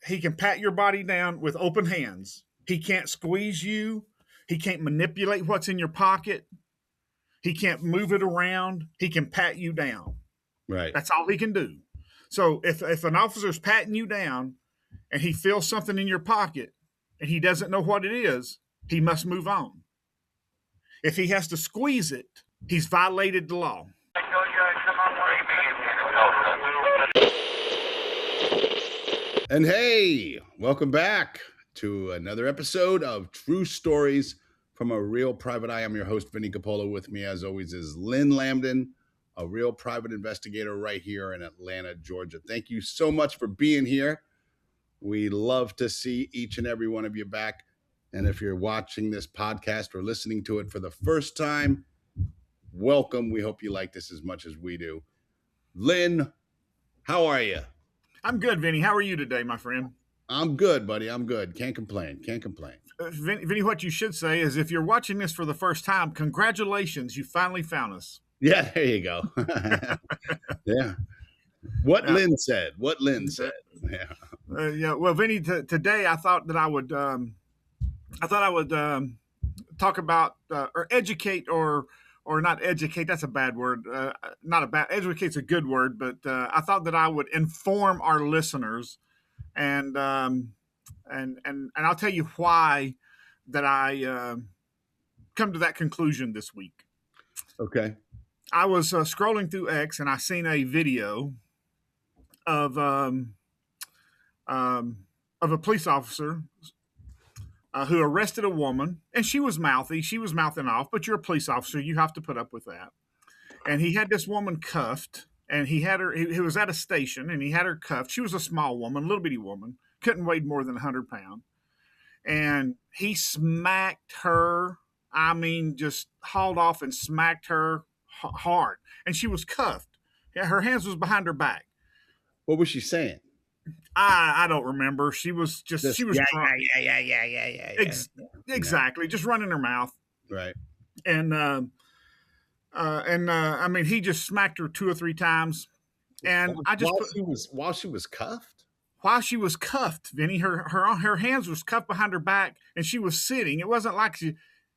he can pat your body down with open hands. He can't squeeze you. He can't manipulate what's in your pocket. He can't move it around. He can pat you down. Right. That's all he can do. So if an officer's patting you down and he feels something in your pocket and he doesn't know what it is, he must move on. If he has to squeeze it, he's violated the law. And hey, welcome back to another episode of True Stories from a Real Private Eye. I'm your host, Vinnie Coppola. With me, as always, is Lynn Lambdin, a real private investigator right here in Atlanta, Georgia. Thank you so much for being here. We love to see each and every one of you back. And if you're watching this podcast or listening to it for the first time, welcome. We hope you like this as much as we do. Lynn, how are you? I'm good, Vinny. How are you today, my friend? I'm good, buddy. I'm good. Can't complain. Vinny, what you should say is if you're watching this for the first time, congratulations. You finally found us. Yeah, there you go. Yeah. What Lynn said. Yeah. Well, Vinny, today I thought that I would talk about or educate or not educate. That's a bad word. Educate's a good word, but I thought that I would inform our listeners, and I'll tell you why that I come to that conclusion this week. Okay. I was scrolling through X and I seen a video of a police officer who arrested a woman, and she was mouthy. She was mouthing off, but you're a police officer. You have to put up with that. And he had this woman cuffed, and he had her, he was at a station, and he had her cuffed. She was a small woman, little bitty woman, couldn't weigh more than 100 pounds. And he smacked her. I mean, just hauled off and smacked her hard. And she was cuffed. Her hands was behind her back. What was she saying? I don't remember. She was drunk. Yeah. Exactly. Just running her mouth. Right. And I mean, he just smacked her 2 or 3 times. And while she was cuffed? While she was cuffed, Vinny, her hands was cuffed behind her back, and she was sitting. It wasn't like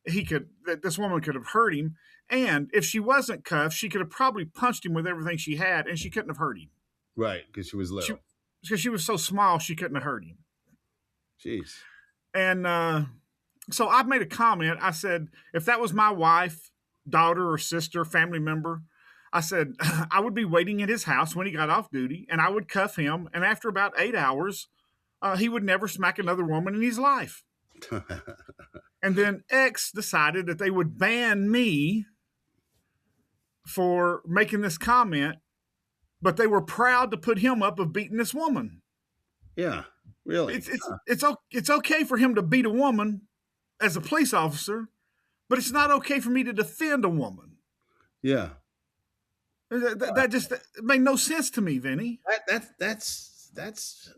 this woman could have hurt him. And if she wasn't cuffed, she could have probably punched him with everything she had, and she couldn't have hurt him. Right, because she was little. Because she was so small, she couldn't have hurt him. Jeez. And so I made a comment. I said, if that was my wife, daughter, or sister, family member, I said, I would be waiting at his house when he got off duty, and I would cuff him. And after about 8 hours, he would never smack another woman in his life. And then X decided that they would ban me for making this comment, but they were proud to put him up of beating this woman. Yeah, really. It's okay for him to beat a woman as a police officer, but it's not okay for me to defend a woman. Yeah. That just made no sense to me, Vinny. That's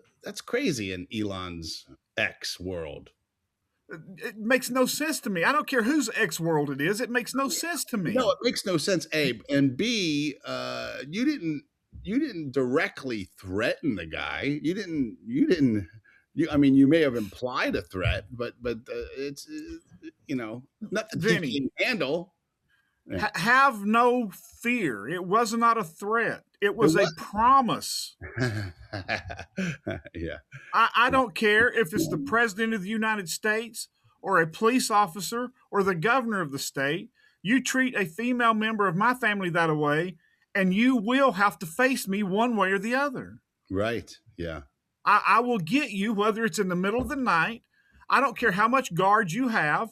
crazy in Elon's X world. It makes no sense to me. I don't care whose X world it is. It makes no sense to me. No, it makes no sense, A. And B, you didn't directly threaten the guy. I mean, you may have implied a threat, but it's nothing Vinnie, he can handle. Have no fear. It was not a threat. It was a promise. Yeah. I don't care if it's the president of the United States or a police officer or the governor of the state. You treat a female member of my family that way, and you will have to face me one way or the other. Right. Yeah. I will get you, whether it's in the middle of the night. I don't care how much guard you have.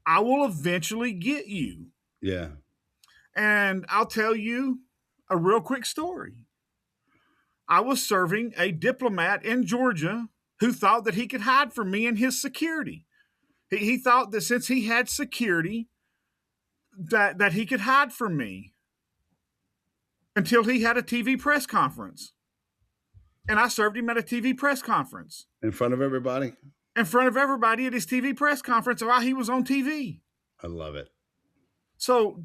I will eventually get you. Yeah. And I'll tell you a real quick story. I was serving a diplomat in Georgia who thought that he could hide from me and his security. He thought that since he had security, that he could hide from me until he had a TV press conference. And I served him at a TV press conference. In front of everybody? In front of everybody at his TV press conference while he was on TV. I love it. So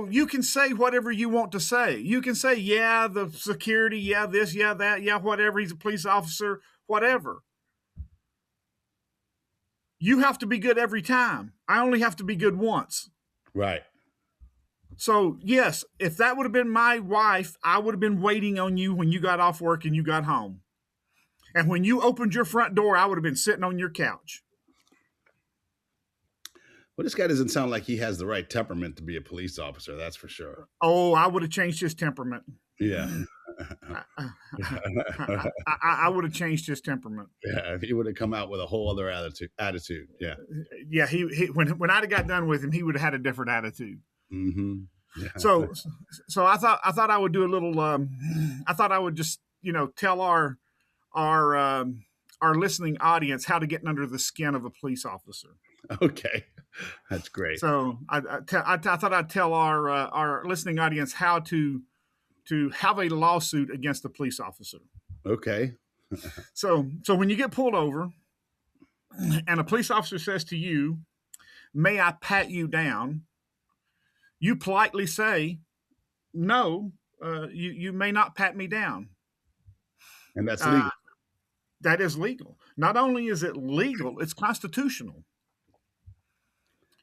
you can say whatever you want to say. You can say, yeah, the security, yeah, this, yeah, that, yeah, whatever. He's a police officer, whatever. You have to be good every time. I only have to be good once. Right. So, yes, if that would have been my wife, I would have been waiting on you when you got off work and you got home. And when you opened your front door, I would have been sitting on your couch. Well, this guy doesn't sound like he has the right temperament to be a police officer. That's for sure. Oh, I would have changed his temperament. Yeah. I would have changed his temperament. Yeah, he would have come out with a whole other attitude. Yeah. Yeah, he when I'd have got done with him, he would have had a different attitude. Mm-hmm. Yeah. So I thought I would do a little. I thought I would just tell our listening audience how to get under the skin of a police officer. Okay, that's great. So I thought I'd tell our listening audience how to have a lawsuit against a police officer. Okay. So when you get pulled over, and a police officer says to you, "May I pat you down?" You politely say, "No, you may not pat me down." And that's legal. That is legal. Not only is it legal, it's constitutional.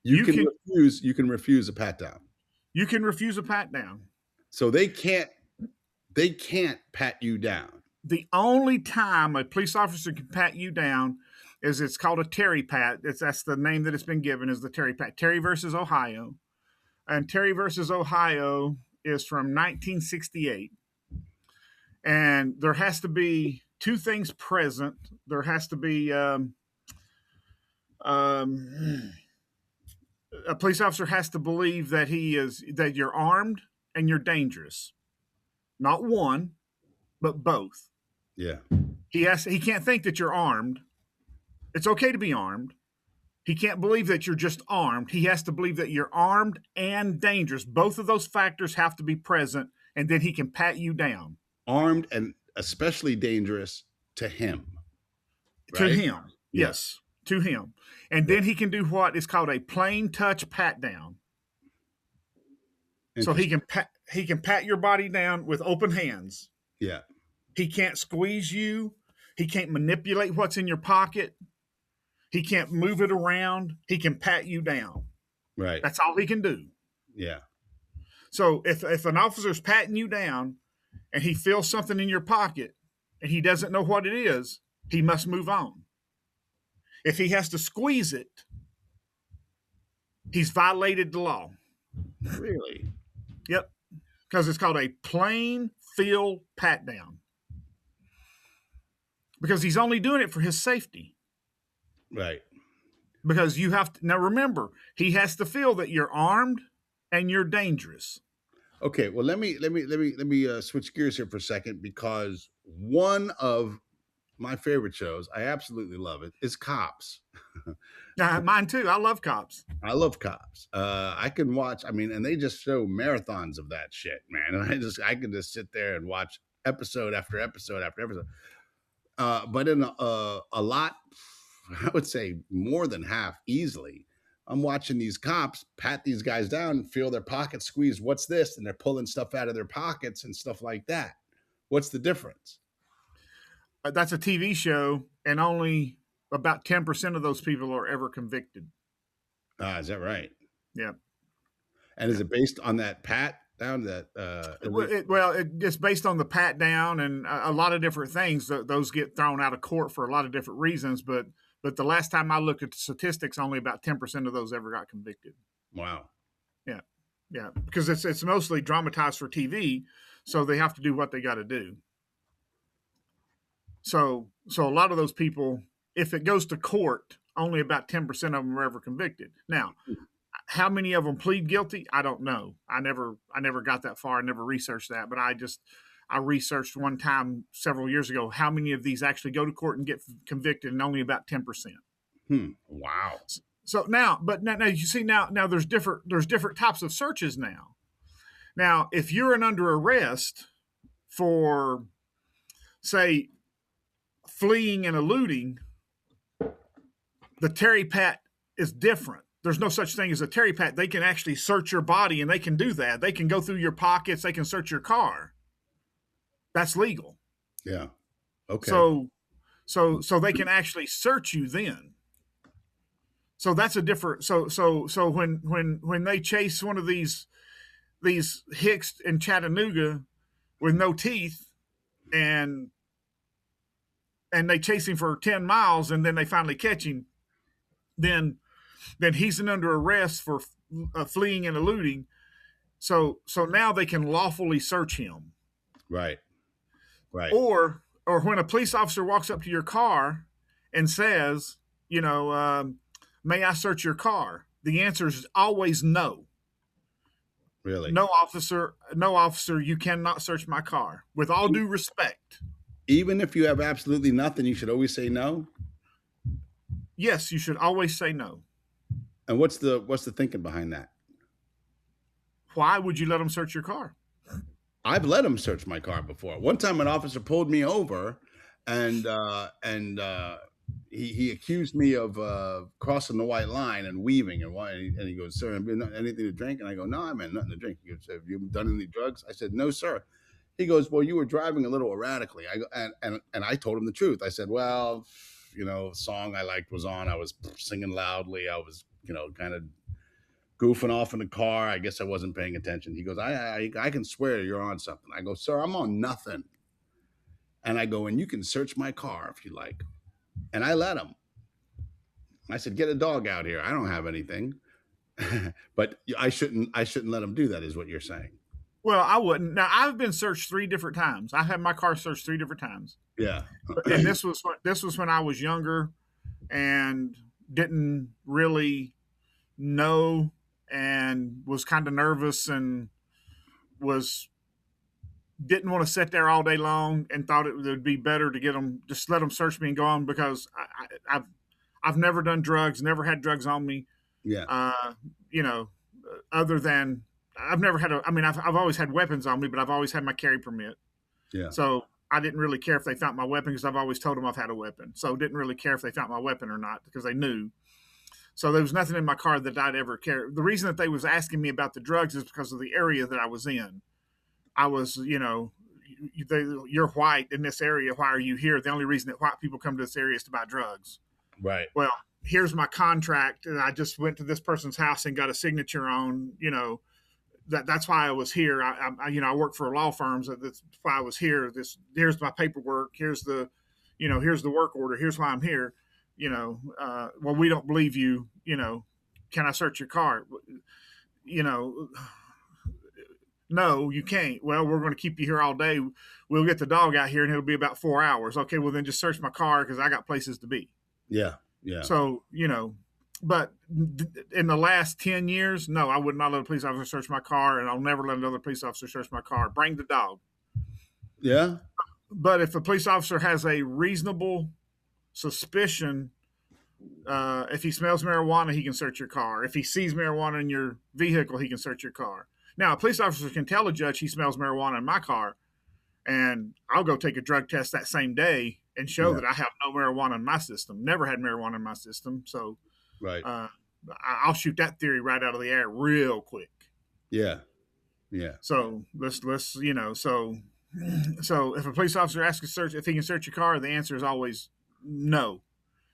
You can refuse a pat down. You can refuse a pat down. So they can't pat you down. The only time a police officer can pat you down is it's called a Terry pat. That's the name that it's been given, is the Terry pat. Terry versus Ohio. And Terry versus Ohio is from 1968. And there has to be two things present. There has to be a police officer has to believe that that you're armed and you're dangerous. Not one, but both. Yeah. He can't think that you're armed. It's okay to be armed. He can't believe that you're just armed. He has to believe that you're armed and dangerous. Both of those factors have to be present, and then he can pat you down. Armed and especially dangerous to him. Right? To him, yes, to him. And then he can do what is called a plain touch pat down. So he can pat your body down with open hands. Yeah. He can't squeeze you. He can't manipulate what's in your pocket. He can't move it around. He can pat you down. Right. That's all he can do. Yeah. So if an officer's patting you down and he feels something in your pocket and he doesn't know what it is, he must move on. If he has to squeeze it, he's violated the law. Really? Yep. Because it's called a plain feel pat down. Because he's only doing it for his safety. Right. Because you have to, now remember, he has to feel that you're armed and you're dangerous. Okay, well let me switch gears here for a second, because one of my favorite shows, I absolutely love it, is Cops. Mine too. I love Cops. I love Cops. I can watch, and they just show marathons of that shit, man. And I can just sit there and watch episode after episode after episode. But in a lot, I would say more than half easily, I'm watching these cops pat these guys down, feel their pockets squeeze. What's this? And they're pulling stuff out of their pockets and stuff like that. What's the difference? That's a TV show, and only about 10% of those people are ever convicted. Is that right? Yeah. And is it based on that pat down? It's based on the pat down and a lot of different things. Those get thrown out of court for a lot of different reasons, but the last time I looked at the statistics, only about 10% of those ever got convicted. Wow. Yeah, because it's mostly dramatized for TV, so they have to do what they got to do. So a lot of those people, if it goes to court, only about 10% of them are ever convicted. Now, how many of them plead guilty? I don't know. I never got that far. I never researched that, but I researched one time several years ago how many of these actually go to court and get convicted, and only about 10%. Wow. So now you see now there's different types of searches now. Now, if you're under arrest for, say, fleeing and eluding, the Terry pat is different. there's no such thing as a Terry pat. They can actually search your body, and they can do that. They can go through your pockets. They can search your car. That's legal. Yeah. Okay. So they can actually search you then. So that's a different. So when they chase one of these hicks in Chattanooga with no teeth, and they chase him for 10 miles, and then they finally catch him, then he's under arrest for fleeing and eluding. So now they can lawfully search him. Right. Or when a police officer walks up to your car and says, may I search your car? The answer is always no. Really? No, officer, you cannot search my car. With all due respect. Even if you have absolutely nothing, you should always say no? Yes, you should always say no. And what's the thinking behind that? Why would you let them search your car? I've let them search my car before. One time an officer pulled me over and he accused me of crossing the white line and weaving, and he goes, "Sir, anything to drink?" And I go, "No, I meant nothing to drink." He goes, "Have you done any drugs?" I said, "No, sir." He goes, "Well, you were driving a little erratically." I go, and I told him the truth. I said, "Well, the song I liked was on. I was singing loudly. I was, kind of goofing off in the car. I guess I wasn't paying attention." He goes, I can swear you're on something." I go, "Sir, I'm on nothing." And I go, "And you can search my car if you like." And I let him. I said, "Get a dog out here. I don't have anything." But I shouldn't let him do that, is what you're saying. Well, I wouldn't. Now, I've been searched 3 different times. I had my car searched 3 different times. Yeah. And this was when I was younger and didn't really know, and was kind of nervous, and didn't want to sit there all day long, and thought it would be better to just let them search me and go on, because I've never done drugs, never had drugs on me. Yeah. Other than I've never had I've always had weapons on me, but I've always had my carry permit. Yeah. So I didn't really care if they found my weapon, because I've always told them I've had a weapon. So didn't really care if they found my weapon or not, because they knew. So there was nothing in my car that I'd ever care. The reason that they was asking me about the drugs is because of the area that I was in. I was, you're white in this area. Why are you here? The only reason that white people come to this area is to buy drugs. Right. Well, here's my contract, and I just went to this person's house and got a signature on, that's why I was here. I work for law firms. That's why I was here. Here's my paperwork. Here's the work order. Here's why I'm here. Well, we don't believe you. Can I search your car? No, you can't. Well, we're going to keep you here all day. We'll get the dog out here, and it'll be about 4 hours. Okay, well then just search my car, because I got places to be. Yeah. Yeah. So but in the last 10 years, no, I would not let a police officer search my car, and I'll never let another police officer search my car. Bring the dog. Yeah. But if a police officer has a reasonable suspicion, if he smells marijuana, he can search your car. If he sees marijuana in your vehicle, he can search your car. Now, a police officer can tell a judge he smells marijuana in my car, and I'll go take a drug test that same day and show that I have no marijuana in my system. Never had marijuana in my system. So right. I'll shoot that theory right out of the air real quick. Yeah. Yeah. So let's so if a police officer asks if he can search your car, the answer is always no.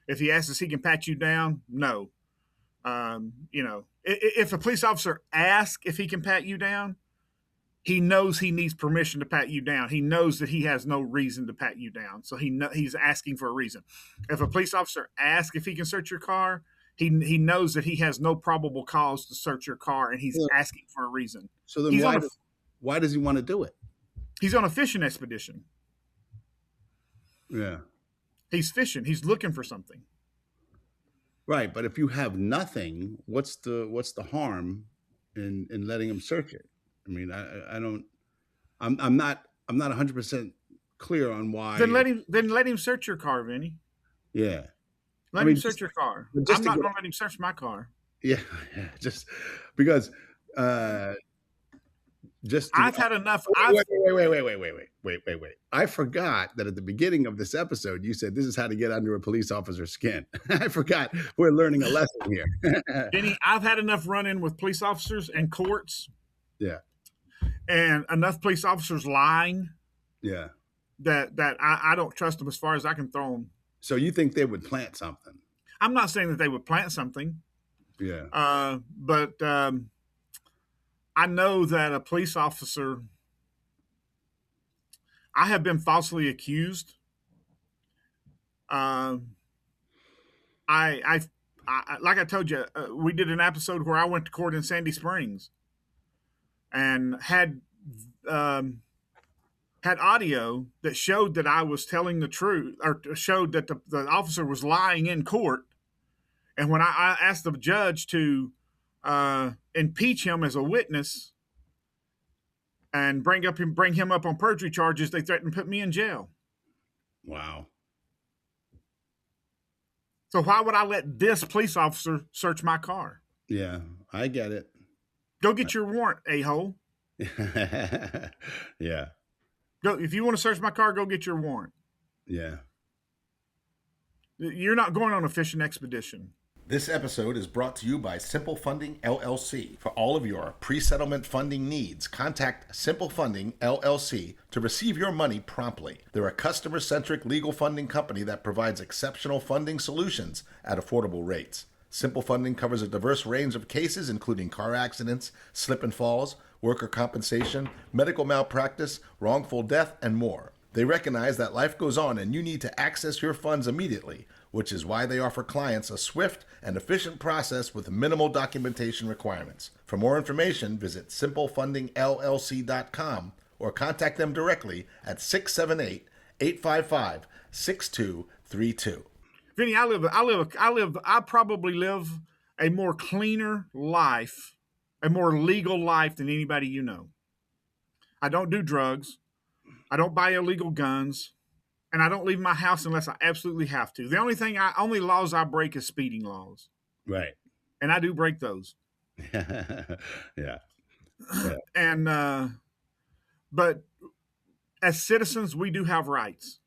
If he asks if he can pat you down, no. If a police officer asks if he can pat you down, he knows he needs permission to pat you down. He knows that he has no reason to pat you down. So he's asking for a reason. If a police officer asks if he can search your car, he knows that he has no probable cause to search your car, and he's asking for a reason. So then why does he want to do it? He's on a fishing expedition. Yeah. He's fishing. He's looking for something. Right, but if you have nothing, what's the harm in letting him search it? I mean, I don't. I'm not 100% clear on why. Then let him search your car, Vinnie. Yeah. Let him search your car. I'm not going to let him search my car. Yeah, just because Just I've had enough. wait. I forgot that at the beginning of this episode, you said this is how to get under a police officer's skin. I forgot. We're learning a lesson here. Vinnie, I've had enough run-in with police officers and courts. Yeah. And enough police officers lying. Yeah. That I don't trust them as far as I can throw them. So you think they would plant something? I'm not saying that they would plant something. Yeah. But I know that a police officer, I have been falsely accused. I like I told you, we did an episode where I went to court in Sandy Springs and had audio that showed that I was telling the truth, or showed that the officer was lying in court. And when I asked the judge to impeach him as a witness and bring him up on perjury charges, they threatened to put me in jail. Wow. So why would I let this police officer search my car? Yeah, I get it. Go get your warrant, a-hole. Yeah. Go, if you want to search my car, go get your warrant. Yeah. You're not going on a fishing expedition. This episode is brought to you by Simple Funding LLC. For all of your pre-settlement funding needs, contact Simple Funding LLC to receive your money promptly. They're a customer-centric legal funding company that provides exceptional funding solutions at affordable rates. Simple Funding covers a diverse range of cases, including car accidents, slip and falls, worker compensation, medical malpractice, wrongful death, and more. They recognize that life goes on and you need to access your funds immediately, which is why they offer clients a swift and efficient process with minimal documentation requirements. For more information, visit simplefundingllc.com or contact them directly at 678-855-6232. Vinnie, I probably live a more cleaner life, a more legal life than anybody you know. I don't do drugs. I don't buy illegal guns. And I don't leave my house unless I absolutely have to. The only laws I break is speeding laws. Right. And I do break those. Yeah. And, but as citizens, we do have rights.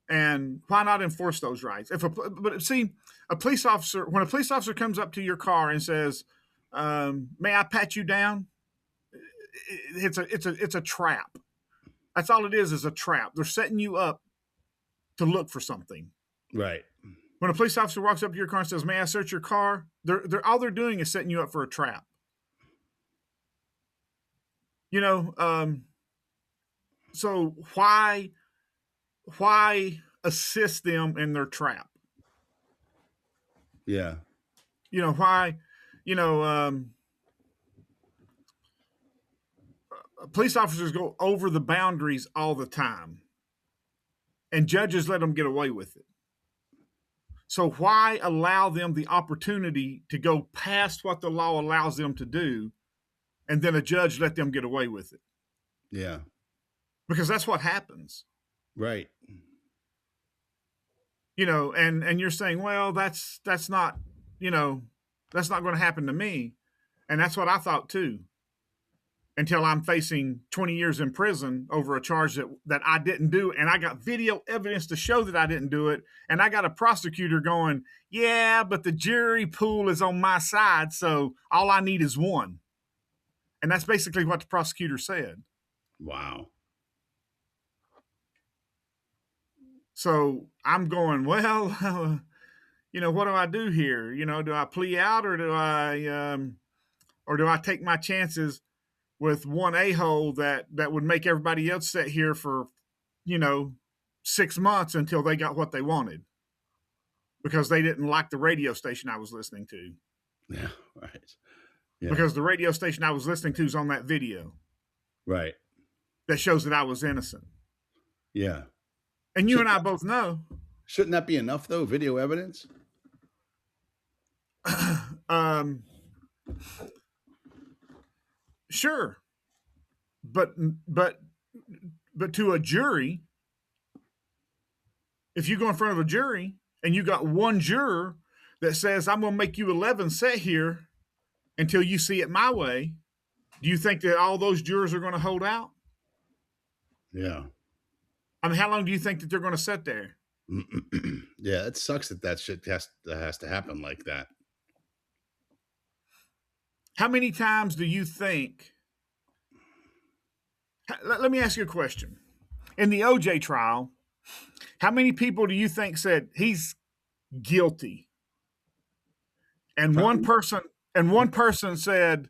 And why not enforce those rights? But see, when a police officer comes up to your car and says, may I pat you down? It's a trap. That's all it is a trap. They're setting you up to look for something. Right. When a police officer walks up to your car and says, may I search your car? They're all they're doing is setting you up for a trap. You know, so why assist them in their trap? Yeah. You know, why, police officers go over the boundaries all the time, and judges let them get away with it. So why allow them the opportunity to go past what the law allows them to do, and then a judge let them get away with it? Yeah. Because that's what happens. Right. You know, and you're saying, well, that's not, that's not going to happen to me. And that's what I thought too. Until I'm facing 20 years in prison over a charge that I didn't do. And I got video evidence to show that I didn't do it. And I got a prosecutor going, yeah, but the jury pool is on my side. So all I need is one. And that's basically what the prosecutor said. Wow. So I'm going, well, what do I do here? Do I plea out or do I take my chances with one a-hole that would make everybody else sit here for, 6 months until they got what they wanted because they didn't like the radio station I was listening to. Yeah, right. Yeah. Because the radio station I was listening to is on that video. Right. That shows that I was innocent. Yeah. And you and I both know. Shouldn't that be enough, though, video evidence? Sure. But to a jury, if you go in front of a jury and you got one juror that says, I'm going to make you 11 sit here until you see it my way, Do you think that all those jurors are going to hold out? Yeah. I mean, how long do you think that they're going to sit there? Yeah, it sucks that shit has to happen like that. How many times do you think? Let me ask you a question. In the OJ trial, how many people do you think said he's guilty? And Probably. one person said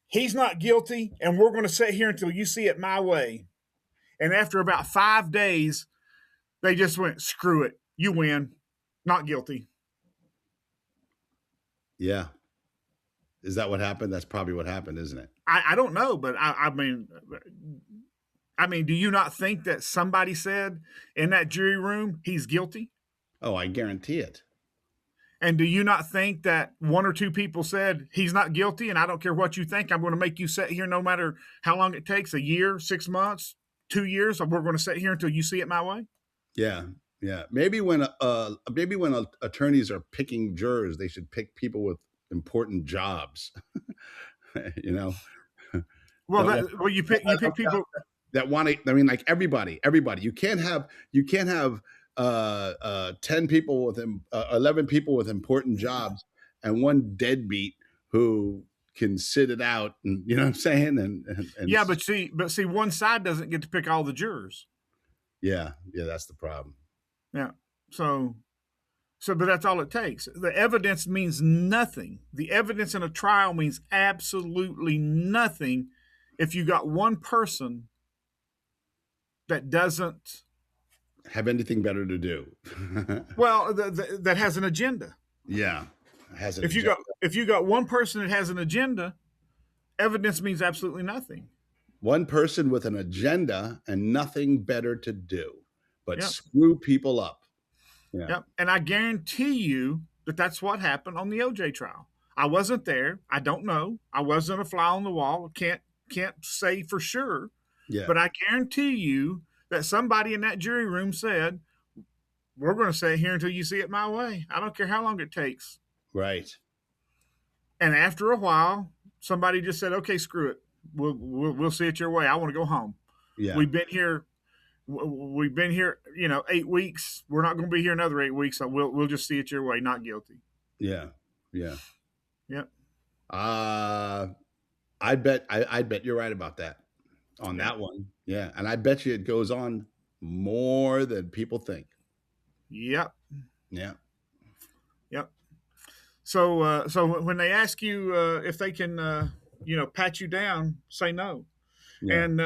he's not guilty, and we're going to sit here until you see it my way. And after about 5 days, they just went, screw it, you win, not guilty. Yeah. Is that what happened? That's probably what happened, isn't it? I don't know, but I mean, do you not think that somebody said in that jury room he's guilty? Oh, I guarantee it. And do you not think that one or two people said he's not guilty, and I don't care what you think, I'm going to make you sit here no matter how long it takes, a year, 6 months, 2 years, we're going to sit here until you see it my way? Yeah. Yeah. Maybe when attorneys are picking jurors, they should pick people with important jobs. You know. Well, you pick people that want to. I mean, like everybody. You can't have 10 people with 11 people with important jobs and one deadbeat who can sit it out, and you know what I'm saying? And yeah, but see, one side doesn't get to pick all the jurors. Yeah, that's the problem. Yeah. So but that's all it takes. The evidence means nothing. The evidence in a trial means absolutely nothing if you got one person that doesn't have anything better to do. Well, that has an agenda. Yeah. If you got one person that has an agenda, evidence means absolutely nothing. One person with an agenda and nothing better to do but screw people up. Yeah. Yep. And I guarantee you that that's what happened on the OJ trial. I wasn't there. I don't know. I wasn't a fly on the wall. Can't say for sure. Yeah. But I guarantee you that somebody in that jury room said, we're going to sit here until you see it my way. I don't care how long it takes. Right. And after a while, somebody just said, okay, screw it. We'll see it your way. I want to go home. Yeah. We've been here, 8 weeks. We're not going to be here another 8 weeks. So we'll just see it your way. Not guilty. Yeah. Yeah. Yep. I bet you're right about that on that one. Yeah. And I bet you it goes on more than people think. Yep. Yeah. Yep. So when they ask you if they can, pat you down, say no. Yeah. And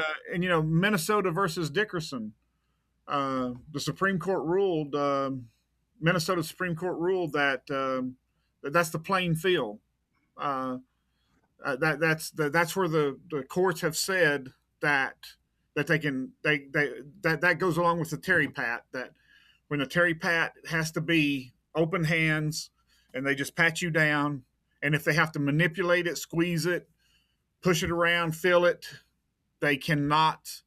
Minnesota versus Dickerson, the Supreme Court ruled, Minnesota Supreme Court ruled that that's the playing field. That's where the courts have said that they can that goes along with the Terry Pat, that when the Terry Pat has to be open hands and they just pat you down, and if they have to manipulate it, squeeze it, push it around, fill it, they cannot.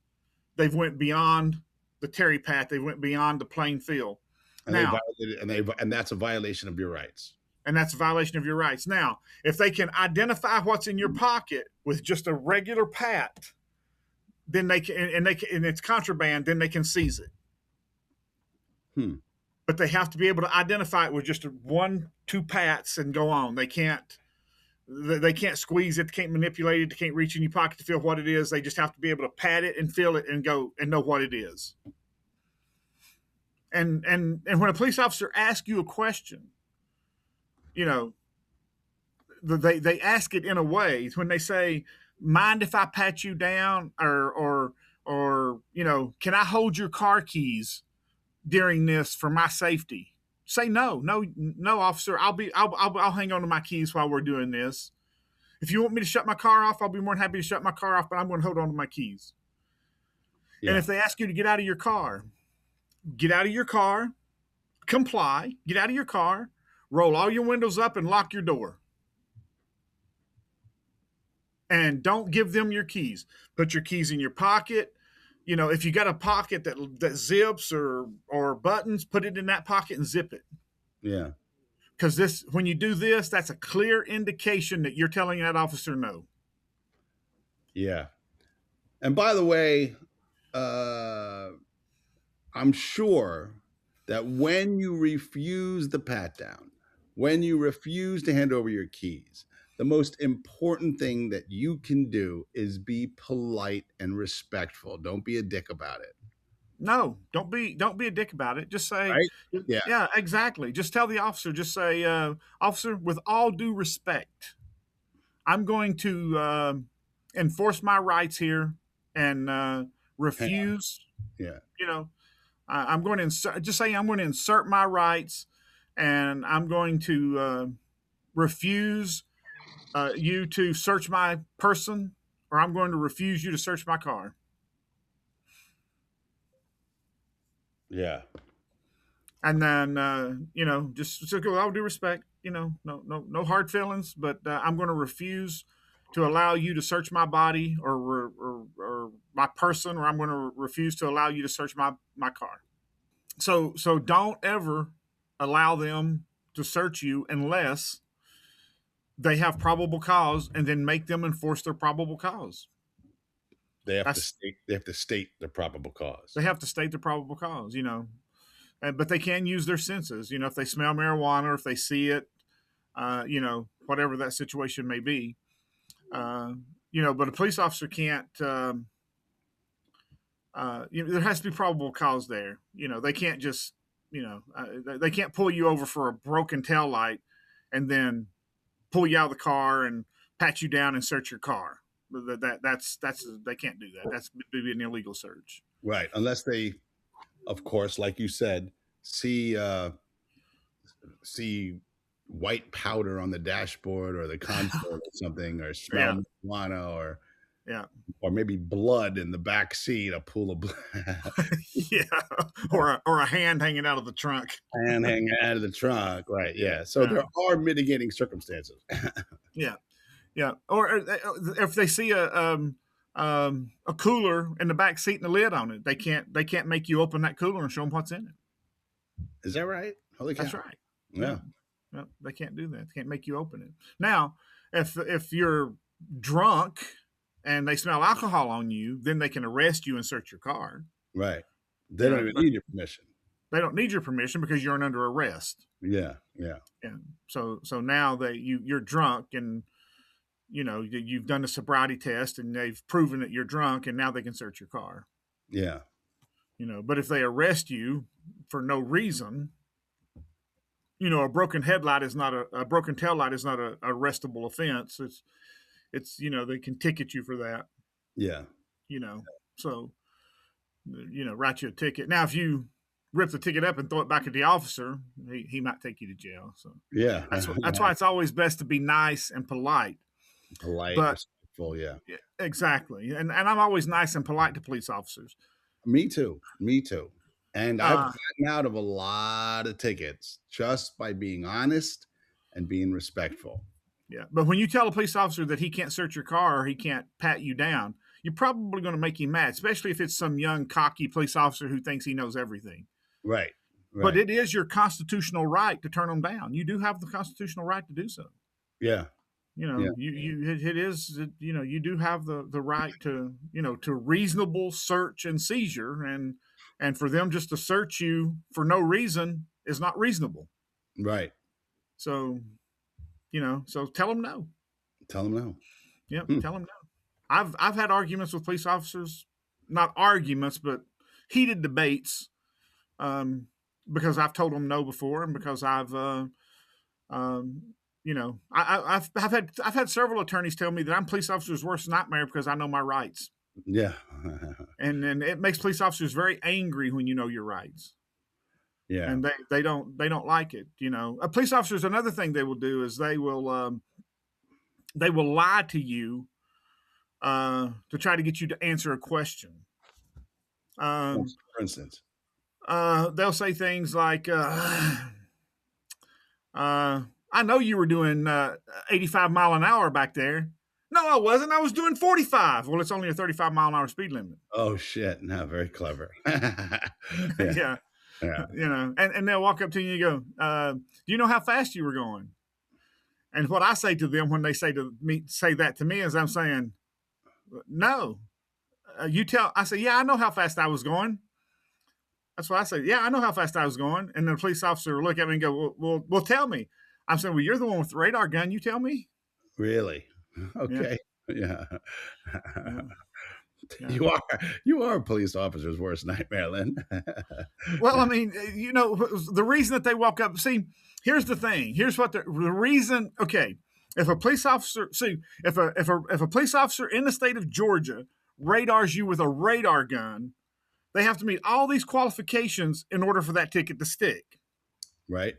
They've went beyond the Terry Pat. They went beyond the playing field. And now, and that's a violation of your rights. And that's a violation of your rights. Now, if they can identify what's in your pocket with just a regular pat, then they can, and it's contraband, then they can seize it. But they have to be able to identify it with just 1-2 pats and go on. They can't squeeze it, they can't manipulate it, they can't reach in your pocket to feel what it is. They just have to be able to pat it and feel it and go and know what it is. And when a police officer asks you a question, they ask it in a way when they say, mind if I pat you down, or can I hold your car keys during this for my safety? Say no, officer. I'll hang on to my keys while we're doing this. If you want me to shut my car off, I'll be more than happy to shut my car off, but I'm going to hold on to my keys. Yeah. And if they ask you to get out of your car, comply, get out of your car, roll all your windows up and lock your door. And don't give them your keys. Put your keys in your pocket. If you got a pocket that zips or buttons, put it in that pocket and zip it. Yeah. Because when you do this, that's a clear indication that you're telling that officer no. Yeah. And by the way, I'm sure that when you refuse the pat down, when you refuse to hand over your keys, the most important thing that you can do is be polite and respectful. Don't be a dick about it. No, don't be a dick about it. Just say, Right? Yeah. yeah, exactly. Just tell the officer. Just say, officer, with all due respect, I'm going to enforce my rights here and refuse. Yeah. You know, I'm going to insert. Just say I'm going to insert my rights, and I'm going to refuse you to search my person, or I'm going to refuse you to search my car. Yeah. And then just with all due respect, no hard feelings, but I'm going to refuse to allow you to search my body or my person, or I'm going to refuse to allow you to search my car. So don't ever allow them to search you unless they have probable cause, and then make them enforce their probable cause. They have to state the probable cause. They have to state the probable cause, but they can use their senses. If they smell marijuana, or if they see it, whatever that situation may be. But a police officer can't. There has to be probable cause there. They can't just. They can't pull you over for a broken tail light, and then pull you out of the car and pat you down and search your car. That's they can't do that. That's be an illegal search. Right, unless they, of course, like you said, see white powder on the dashboard or the console or something, or smell marijuana, or maybe blood in the back seat, a pool of blood. Yeah, or a hand hanging out of the trunk. Hand hanging out of the trunk, right? Yeah. So there are mitigating circumstances. Yeah. Or if they see a cooler in the back seat and the lid on it, they can't make you open that cooler and show them what's in it. Is that right? Holy cow. That's right. Yeah. No, they can't do that. They can't make you open it. Now, if you're drunk and they smell alcohol on you, then they can arrest you and search your car. Right. They don't even need your permission. They don't need your permission because you're under arrest. Yeah. Yeah. And so now you're drunk, and you've done a sobriety test and they've proven that you're drunk, and now they can search your car. Yeah. But if they arrest you for no reason, a broken headlight is not a broken tail light is not a arrestable offense. It's they can ticket you for that. Yeah. So write you a ticket. Now, if you rip the ticket up and throw it back at the officer, he might take you to jail. So yeah, that's why it's always best to be nice and polite. But respectful, yeah. Exactly. And I'm always nice and polite to police officers. Me too. And I've gotten out of a lot of tickets just by being honest and being respectful. Yeah. But when you tell a police officer that he can't search your car or he can't pat you down, you're probably going to make him mad, especially if it's some young, cocky police officer who thinks he knows everything. Right. But it is your constitutional right to turn them down. You do have the constitutional right to do so. Yeah. It is, you do have the right to, to reasonable search and seizure, and for them just to search you for no reason is not reasonable. Right. So, so tell them no. Tell them no. Yeah. Tell them no. I've had arguments with police officers, not arguments, but heated debates, because I've told them no before, and because I've I've had several attorneys tell me that I'm police officers' worst nightmare because I know my rights. Yeah. and it makes police officers very angry when you know your rights. Yeah. And they don't like it. Police officers, another thing they will do is they will lie to you to try to get you to answer a question. For instance, they'll say things like, I know you were doing 85 mile an hour back there. No, I wasn't. I was doing 45. Well, it's only a 35 mile an hour speed limit. Oh, shit. No, very clever. Yeah. Yeah. And they'll walk up to you and you go, do you know how fast you were going? And what I say to them when they say that to me is I'm saying, no, I say, yeah, I know how fast I was going. That's what I say. Yeah, I know how fast I was going. And the police officer will look at me and go, well, tell me. I'm saying, well, you're the one with the radar gun. You tell me. Really? Yeah. Okay. Yeah. Yeah. Yeah. You are a police officer's worst nightmare, Lynn. Well, I mean, the reason that they walk up. See, here's the thing. Here's what the reason. Okay, if a police officer, if a police officer in the state of Georgia radars you with a radar gun, they have to meet all these qualifications in order for that ticket to stick. Right.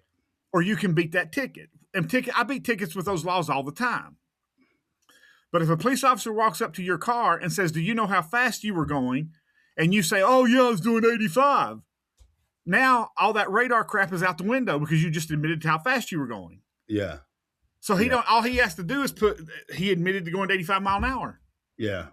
Or you can beat that ticket. And I beat tickets with those laws all the time. But if a police officer walks up to your car and says, do you know how fast you were going? And you say, oh, yeah, I was doing 85. Now all that radar crap is out the window because you just admitted to how fast you were going. Yeah. So all he has to do is he admitted to going to 85 mile an hour. Yeah.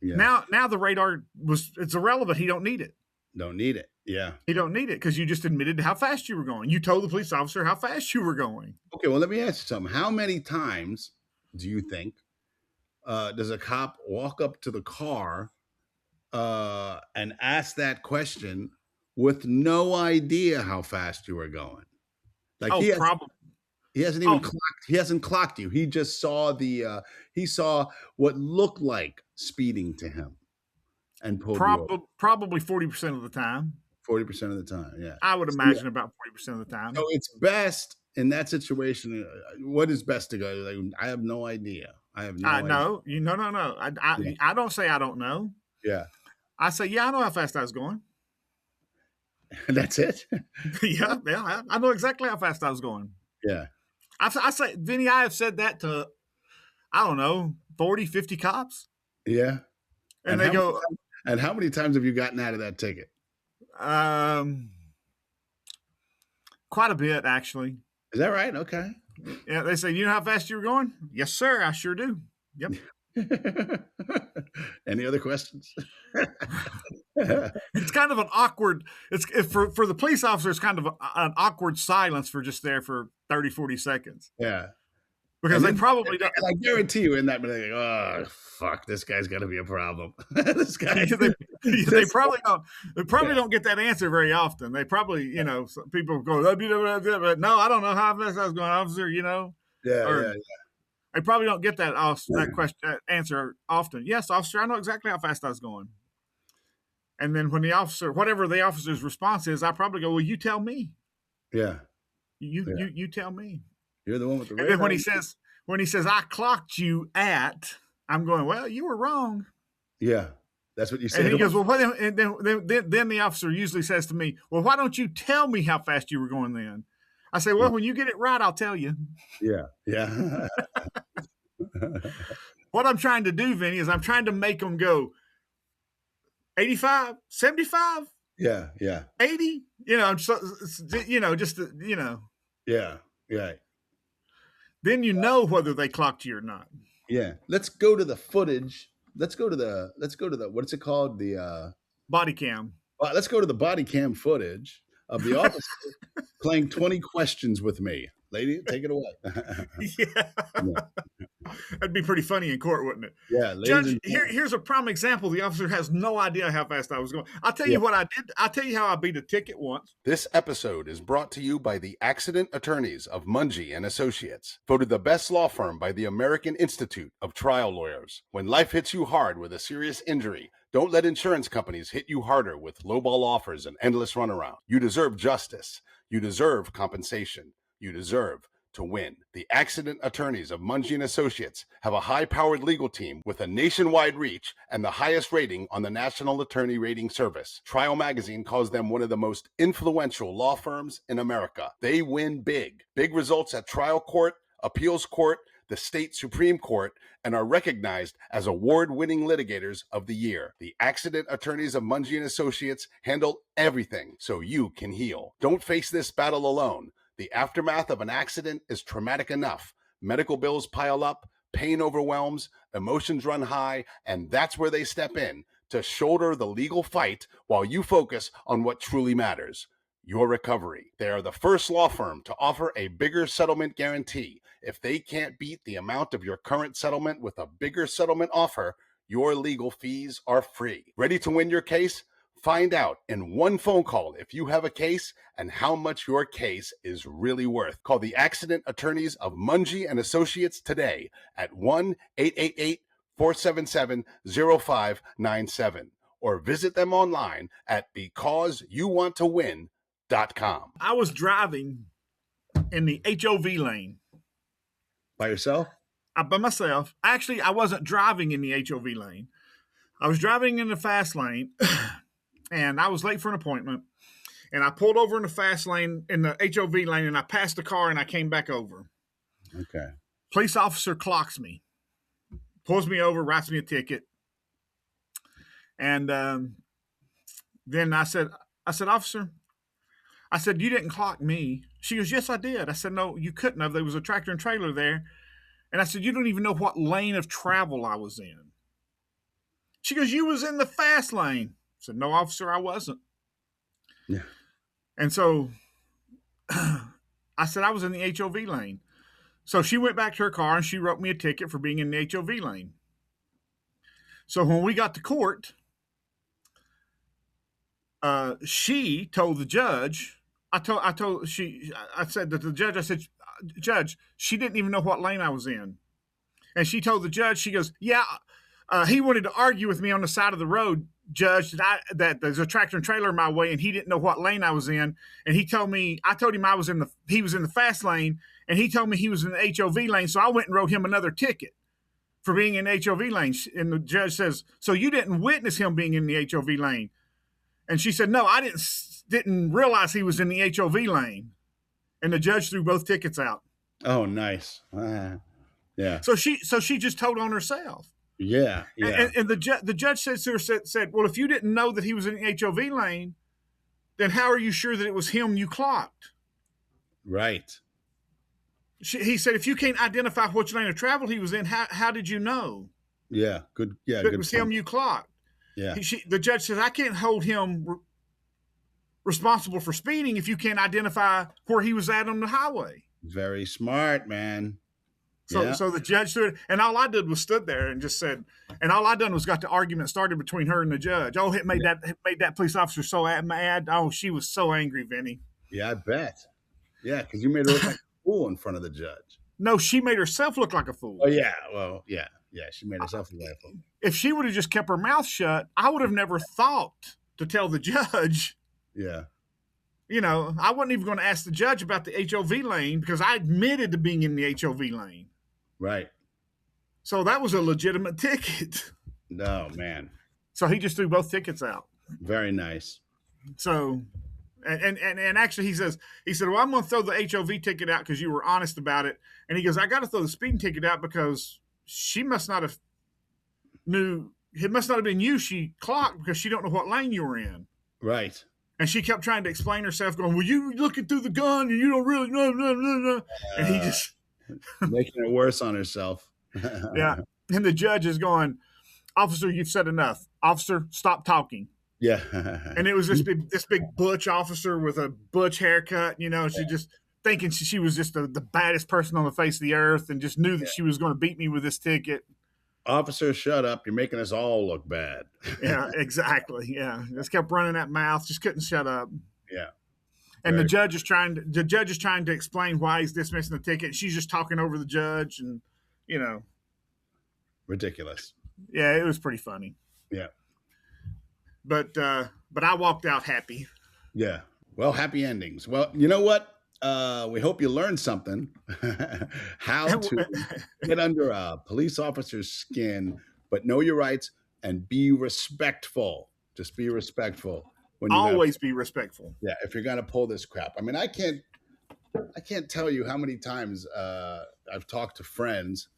Yeah. Now the radar it's irrelevant. He don't need it. Don't need it. Yeah. He don't need it because you just admitted to how fast you were going. You told the police officer how fast you were going. Okay, well, let me ask you something. How many times do you think does a cop walk up to the car and ask that question with no idea how fast you were going? Like probably. He hasn't even clocked. He hasn't clocked you. He just saw he saw what looked like speeding to him, and pulled you over. Probably 40% of the time. 40% of the time, yeah. I would imagine about 40% of the time. So it's best in that situation. What is best to go? Like, I have no idea. I have no idea. No. No. I don't say I don't know. Yeah. I say, yeah, I know how fast I was going. That's it? Yeah, I know exactly how fast I was going. Yeah. I say, Vinnie, I have said that to, I don't know, 40, 50 cops. Yeah. And they go. And how many times have you gotten out of that ticket? Quite a bit, actually. Is that right? Okay. Yeah, they say, you know how fast you were going? Yes, sir, I sure do. Yep. Any other questions? It's kind of an awkward, for the police officer, it's kind of an awkward silence for 30, 40 seconds. Yeah. Because they probably don't. I guarantee you in that minute, oh, fuck, this guy's got to be a problem. This guy. They probably don't get that answer very often. They probably, people go, but no, I don't know how fast I was going, officer, Yeah. They probably don't get that answer often. Yes, officer, I know exactly how fast I was going. And then when whatever the officer's response is, I probably go, well, you tell me. Yeah. You tell me. You're the one with the radar. And then when he says, I clocked you at, I'm going, well, you were wrong. Yeah. That's what you said. And he goes, well, and then the officer usually says to me, well, why don't you tell me how fast you were going then? I say, well, when you get it right, I'll tell you. Yeah. Yeah. What I'm trying to do, Vinnie, is I'm trying to make them go 85, 75. Yeah. Yeah. 80, just. Yeah. Yeah. Then you know whether they clocked you or not. Yeah. Let's go to the footage. Let's go to the what's it called? The body cam. Let's go to the body cam footage of the officer playing 20 questions with me. Lady, take it away. Yeah. That'd be pretty funny in court, wouldn't it? Yeah. Judge, here's a prime example. The officer has no idea how fast I was going. I'll tell you what I did. I'll tell you how I beat a ticket once. This episode is brought to you by the Accident Attorneys of Monge and Associates, voted the best law firm by the American Institute of Trial Lawyers. When life hits you hard with a serious injury, don't let insurance companies hit you harder with lowball offers and endless runaround. You deserve justice. You deserve compensation. You deserve to win. The Accident Attorneys of Monge and Associates have a high-powered legal team with a nationwide reach and the highest rating on the National Attorney Rating Service. Trial Magazine calls them one of the most influential law firms in America. They win big. Big results at trial court, appeals court, the state Supreme Court, and are recognized as award-winning litigators of the year. The Accident Attorneys of Monge and Associates handle everything so you can heal. Don't face this battle alone. The aftermath of an accident is traumatic enough. Medical bills pile up, pain overwhelms, emotions run high, and that's where they step in to shoulder the legal fight while you focus on what truly matters, your recovery. They are the first law firm to offer a bigger settlement guarantee. If they can't beat the amount of your current settlement with a bigger settlement offer, your legal fees are free. Ready to win your case? Find out in one phone call if you have a case and how much your case is really worth. Call the accident attorneys of Monge and Associates today at 1-888-477-0597 or visit them online at becauseyouwanttowin.com. I was driving in the HOV lane. By yourself? By myself. Actually, I wasn't driving in the HOV lane. I was driving in the fast lane, and I was late for an appointment. And I pulled over in the fast lane, in the HOV lane, and I passed the car, and I came back over. Okay. Police officer clocks me, pulls me over, writes me a ticket. And then I said, officer, I said, you didn't clock me. She goes, yes, I did. I said, no, you couldn't have. There was a tractor and trailer there. And I said, you don't even know what lane of travel I was in. She goes, you was in the fast lane. I said, no, officer, I wasn't. Yeah. And so I said, I was in the HOV lane. So she went back to her car and she wrote me a ticket for being in the HOV lane. So when we got to court, she told the judge, I said to the judge, I said, Judge, she didn't even know what lane I was in. And she told the judge, she goes, yeah, he wanted to argue with me on the side of the road, Judge, that there's a tractor and trailer in my way, and he didn't know what lane I was in. And I told him he was in the fast lane, and he told me he was in the HOV lane. So I went and wrote him another ticket for being in the HOV lane. And the judge says, so you didn't witness him being in the HOV lane? And she said, no, I didn't realize he was in the HOV lane. And the judge threw both tickets out. Oh, nice. Yeah. So she just told on herself. Yeah. And the judge said to her, said, well, if you didn't know that he was in the HOV lane, then how are you sure that it was him you clocked? Right. He said, if you can't identify which lane of travel he was in, how did you know? Yeah. Good. Yeah. That good it was point. him you clocked. Yeah. The judge says, I can't hold him responsible for speeding if you can't identify where he was at on the highway. Very smart, man. So the judge stood, and all I did was stood there and just said, and all I done was got the argument started between her and the judge. Oh, it made that police officer so mad. Oh, she was so angry, Vinnie. Yeah, I bet. Yeah, because you made her look like a fool in front of the judge. No, she made herself look like a fool. Oh yeah, well, yeah, she made herself look like a fool. If she would have just kept her mouth shut, I would have never thought to tell the judge. Yeah. You know, I wasn't even going to ask the judge about the HOV lane because I admitted to being in the HOV lane. Right. So that was a legitimate ticket. No, man. So he just threw both tickets out. Very nice. So, and actually he said, well, I'm going to throw the HOV ticket out because you were honest about it. And he goes, I got to throw the speeding ticket out because she must not have knew, it must not have been you she clocked because she don't know what lane you were in. Right. And she kept trying to explain herself going, well, you looking through the gun and you don't really know. And he just... making it worse on herself. Yeah. And the judge is going, officer, you've said enough. Officer, stop talking. Yeah. And it was this big butch officer with a butch haircut. You know, she just thinking she was just the baddest person on the face of the earth and just knew that she was going to beat me with this ticket. Officer, shut up. You're making us all look bad. Yeah, exactly. Yeah. Just kept running that mouth. Just couldn't shut up. Yeah. And the judge is trying to explain why he's dismissing the ticket. She's just talking over the judge and, you know. Ridiculous. Yeah, it was pretty funny. Yeah. But I walked out happy. Yeah. Well, happy endings. Well, you know what? We hope you learned something. How to get under a police officer's skin, but know your rights and be respectful. Just be respectful. When you always be respectful. Yeah, if you're gonna pull this crap. I mean, I can't tell you how many times I've talked to friends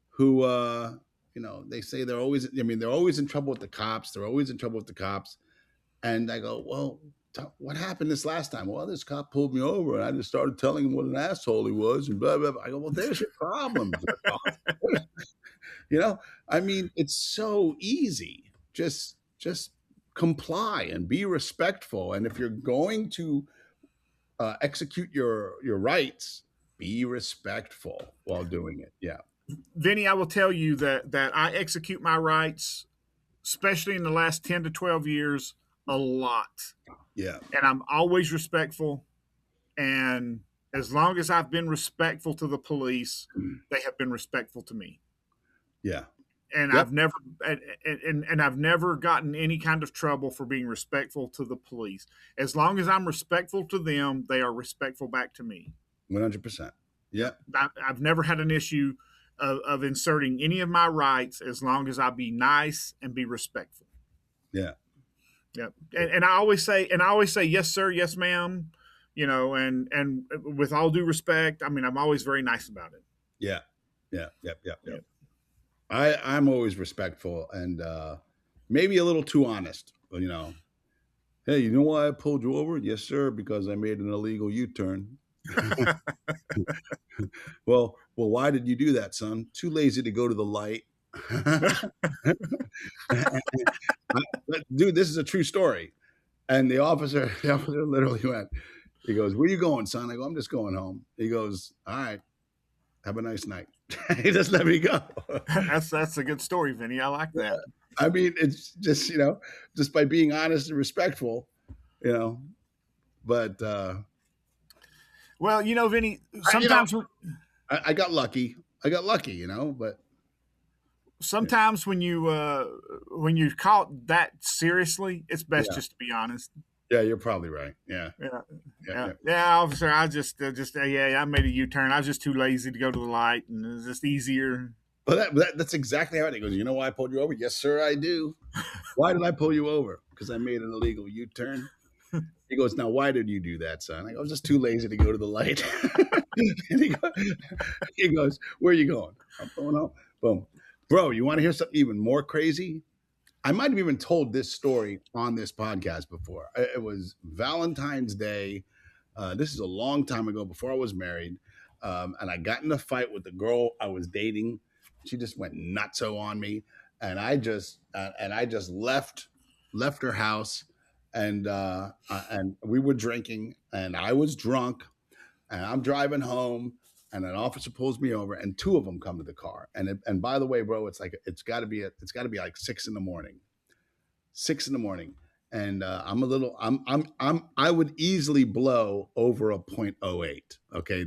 who you know, they say they're always in trouble with the cops. They're always in trouble with the cops. And I go, well, what happened this last time? Well, this cop pulled me over and I just started telling him what an asshole he was and blah, blah, blah. I go, well, there's your problem. You know, I mean, it's so easy. Just comply and be respectful. And if you're going to execute your rights, be respectful while doing it. Yeah. Vinny, I will tell you that I execute my rights, especially in the last 10 to 12 years, a lot. Yeah. And I'm always respectful. And as long as I've been respectful to the police, they have been respectful to me. Yeah. And Yep. I've never gotten any kind of trouble for being respectful to the police. As long as I'm respectful to them, they are respectful back to me. 100%. Yeah. I've never had an issue of inserting any of my rights as long as I be nice and be respectful. Yeah. Yeah. And I always say, yes, sir, yes, ma'am, and with all due respect, I mean, I'm always very nice about it. Yeah. Yeah. Yep. Yep. Yep. I'm always respectful and maybe a little too honest, Hey, you know why I pulled you over? Yes, sir, because I made an illegal U-turn. Well, why did you do that, son? Too lazy to go to the light. Dude, this is a true story. And the officer literally went, he goes, where you going, son? I go, I'm just going home. He goes, all right, have a nice night. He just let me go. That's a good story, Vinny. I like that. I mean, it's just, just by being honest and respectful, but well, Vinny, sometimes I got lucky. But sometimes when you're caught that seriously, it's best just to be honest. Yeah, you're probably right. Yeah. Officer, I just I made a U-turn. I was just too lazy to go to the light, and it was just easier. Well, that's exactly how it goes. You know why I pulled you over? Yes, sir, I do. Why did I pull you over? Because I made an illegal U-turn. He goes, now, why did you do that, son? I go, I was just too lazy to go to the light. And he goes, where are you going? I'm going home. Boom. Bro, you want to hear something even more crazy? I might have even told this story on this podcast before. It was Valentine's Day. This is a long time ago, before I was married. And I got in a fight with the girl I was dating. She just went nutso on me. And I just left her house. And we were drinking, and I was drunk, and I'm driving home, and an officer pulls me over, and two of them come to the car. And by the way, bro, it's got to be like 6 a.m. 6 a.m. And I would easily blow over a 0.08. Okay,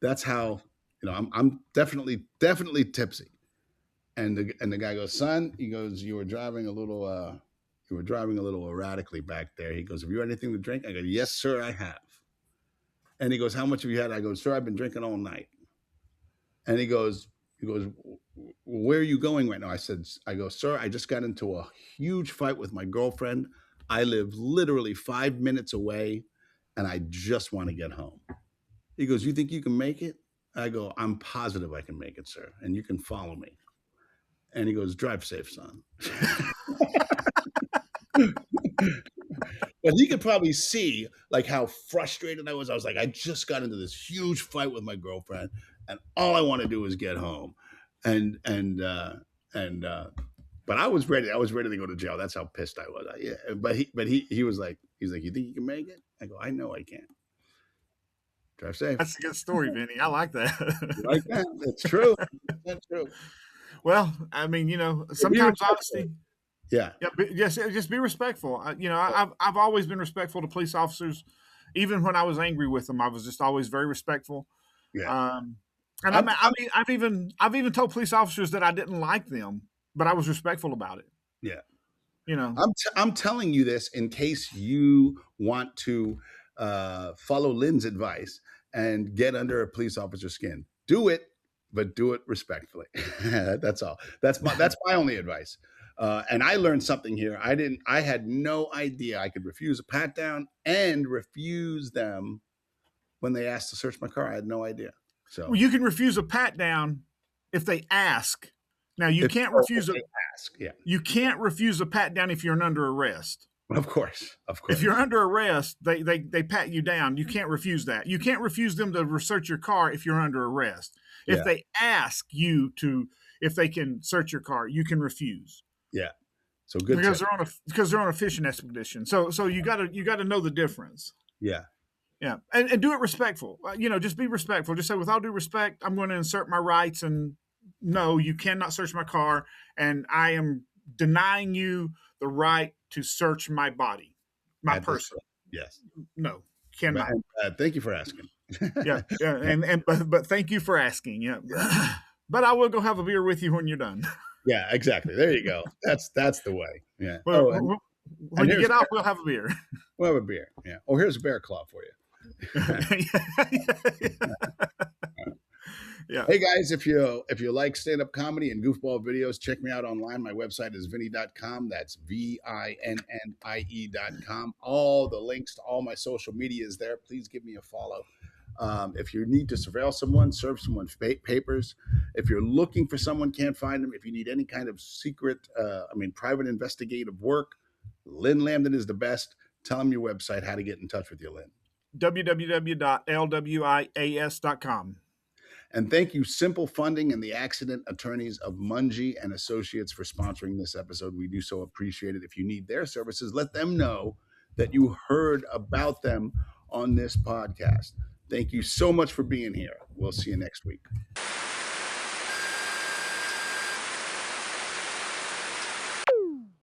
that's how I'm definitely tipsy. And the guy goes, son, he goes, you were driving a little erratically back there. He goes, have you had anything to drink? I go, yes, sir, I have. And he goes, how much have you had? I go, sir, I've been drinking all night. And he goes, where are you going right now? I go, sir, I just got into a huge fight with my girlfriend. I live literally 5 minutes away, and I just want to get home. He goes, you think you can make it? I go, I'm positive I can make it, sir, and you can follow me. And he goes, drive safe, son. But he could probably see like how frustrated I was. I was like, I just got into this huge fight with my girlfriend, and all I want to do is get home. But I was ready. I was ready to go to jail. That's how pissed I was. But he was like, you think you can make it? I go, I know I can. Drive safe. That's a good story, Vinny. I like that. You like that? It's true. That's true. Well, I mean, sometimes honesty. Yeah. Yes. Just be respectful. I've always been respectful to police officers, even when I was angry with them. I was just always very respectful. Yeah. And I've even told police officers that I didn't like them, but I was respectful about it. Yeah. I'm telling you this in case you want to follow Lynn's advice and get under a police officer's skin. Do it, but do it respectfully. That's all. That's my only advice. And I learned something here. I had no idea I could refuse a pat down and refuse them when they asked to search my car. I had no idea. So well, you can refuse a pat down if they ask. Now you can't refuse You can't refuse a pat down if you're under arrest. Of course. If you're under arrest, they pat you down. You can't refuse that. You can't refuse them to search your car if you're under arrest. If they ask you if they can search your car, you can refuse. Yeah. So good because tip. they're on a fishing expedition. So you gotta know the difference. Yeah. Yeah, and do it respectful. Just be respectful. Just say, with all due respect, I'm going to insert my rights, and no, you cannot search my car, and I am denying you the right to search my body, my At this person. point, yes. No, cannot. Thank you for asking. Yeah, and but thank you for asking. Yeah, but I will go have a beer with you when you're done. Yeah, exactly. There you go. That's the way. Yeah. Well, Oh, and when you get out, we'll have a beer. we'll have a beer. Yeah. Oh, here's a bear claw for you. Yeah. Hey guys, if you like stand-up comedy and goofball videos, check me out online. My website is vinnie.com. That's VINNIE.com. All the links to all my social media is there. Please give me a follow. If you need to surveil someone, serve someone papers. If you're looking for someone, can't find them. If you need any kind of secret, private investigative work, Lynn Lambdin is the best. Tell them your website, how to get in touch with you, Lynn. www.lwias.com. And thank you, Simple Funding and the Accident Attorneys of Monge and Associates, for sponsoring this episode. We do so appreciate it. If you need their services, let them know that you heard about them on this podcast. Thank you so much for being here. We'll see you next week.